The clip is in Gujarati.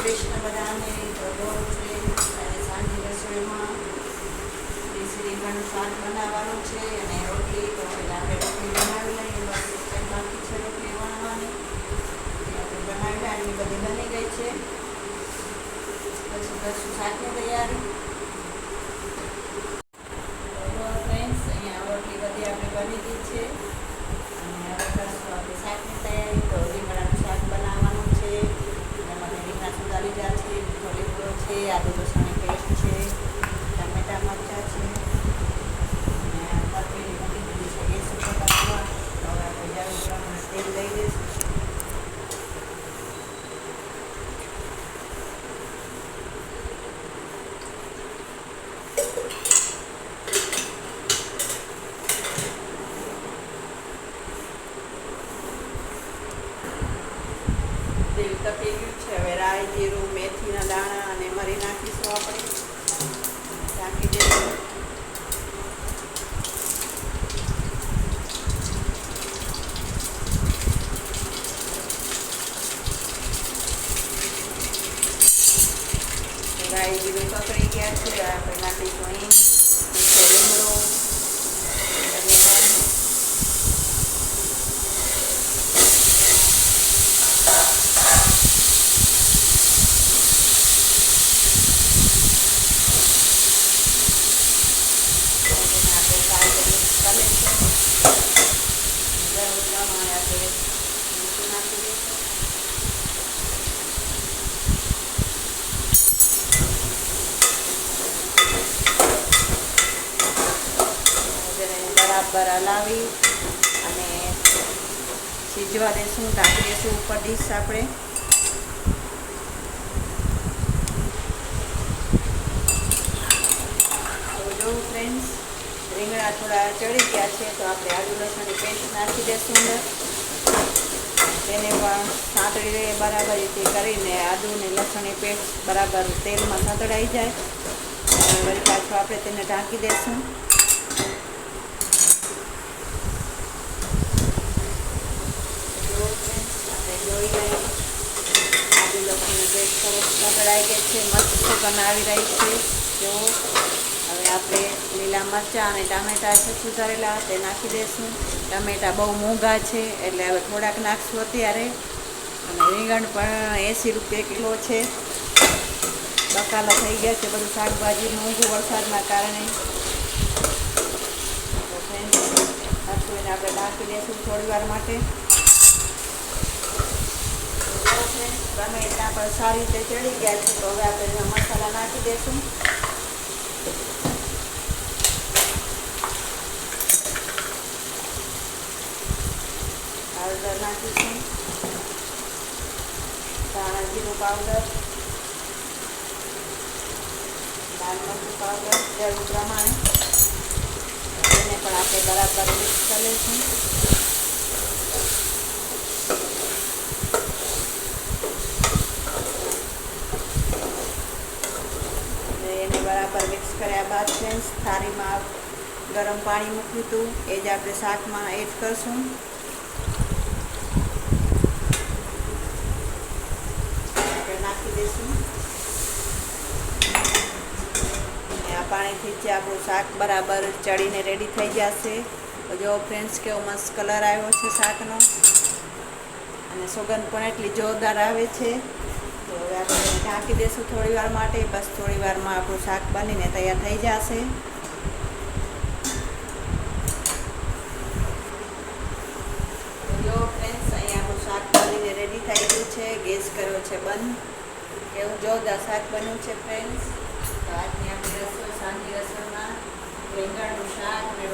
કૃષ્ણ બધાને. તો રોજ અને સાંજની રસોઈમાં રીંગણનું શાક બનાવવાનું છે અને રોટલી. તો આપણે રોટલી બનાવી લઈએ. બસ કંઈ બાકી છે રોટલી વણવાની. આપણે બનાવી આટલી બધી બની ગઈ છે. પછી કરશું શાકની તૈયારી. ફ્રેન્ડ્સ, અહીંયા રોટલી બધી આપણે બની ગઈ છે અને હવે કરશું આપણે શાકની તૈયારી. તો રીંગણાનું શાક બનાવવાનું છે. એમાં રીંગણા સુધારી લીધા છે, મીઠો લીમડો છે, આદુ લસણની પેસ્ટ છે, ટામેટા મરચાં છે અને તપેલી મૂકી દીધી છે ગેસ ઉપર બનાવવા. તો હવે આપણે જરૂર પ્રમાણે તેલ લઈ દઈશું. તેલ તપી ગયું છે. હવે રાઈ, જીરું, મેથીના દાણા અને મરી નાખીશું આપણે. ઢાંકી દઈશું. રાઈ, જીરું પકડી ગયા છે. આપણે નાખીશું હિંગ, મીઠો લીમડો, બરાબર હલાવી અને સીજવા દઈશું. ઢાંકી દઈશું ઉપર ડીશ આપણે. તો જો ફ્રેન્ડ્સ, રીંગણા થોડા ચડી ગયા છે તો આપણે આદુ લસણની પેસ્ટ નાખી દઈશું અંદર. તેને પણ સાંતળી લઈએ બરાબર રીતે કરીને. આદુ અને લસણની પેસ્ટ બરાબર તેલમાં સાંતળાઈ જાય અને વળી પાછું આપણે તેને ઢાંકી દઈશું. જોઈ લઈએ આદુ લસણની પેસ્ટ સરસ સાંતળાઈ ગઈ છે. મસ્ત સુગંધ આવી રહી છે. જો હવે આપણે લીલા મરચાં અને ટામેટાં છે સુધારેલા તે નાખી દઈશું. ટામેટાં બહુ મોંઘા છે એટલે હવે થોડાક નાખશું અત્યારે. અને રીંગણ પણ 80 રૂપિયા કિલો છે. બકાલા થઈ ગયા છે બધું શાકભાજી મોંઘું વરસાદના કારણે. તો ફ્રેન્ડ્સ, રસોઈને આપણે ઢાંકી દઈશું થોડી વાર માટે. ટમેટા પણ સારી રીતે ચડી ગયા છે. તો હવે આપણે મસાલા નાખી દઈશું. હળદર નાખીશું, ધાણા જીરું પાવડર, લાલ મરચું પાવડર જરૂર પ્રમાણે. એને પણ આપણે બરાબર મિક્સ કરી લઈશું. એને બરાબર મિક્સ કર્યા બાદ ફ્રેન્ડ્સ, થાળીમાં ગરમ પાણી મૂક્યું હતું એ જ આપણે શાકમાં એડ કરશું. નાખી દઈશું. આ પાણીથી જ આપણું શાક બરાબર ચડીને રેડી થઈ જશે. તો જો ફ્રેન્ડ્સ, કેવો મસ્ત કલર આવ્યો છે શાકનો અને સુગંધ પણ એટલી જોરદાર આવે છે. તો હવે આપણે ઢાંકી દઈશું થોડી વાર માટે. બસ થોડી વારમાં આપણું શાક બનીને તૈયાર થઈ જશે. જો ફ્રેન્ડ્સ, અહીંયા આપણું શાક બનીને રેડી થઈ ગયું છે. ગેસ કર્યો છે બંધ. એવું જોરદાર શાક બન્યું છે ફ્રેન્ડ્સ. તો આજની આપણી રસોઈ, સાંજની રસોઈમાં રીંગણનું શાક અને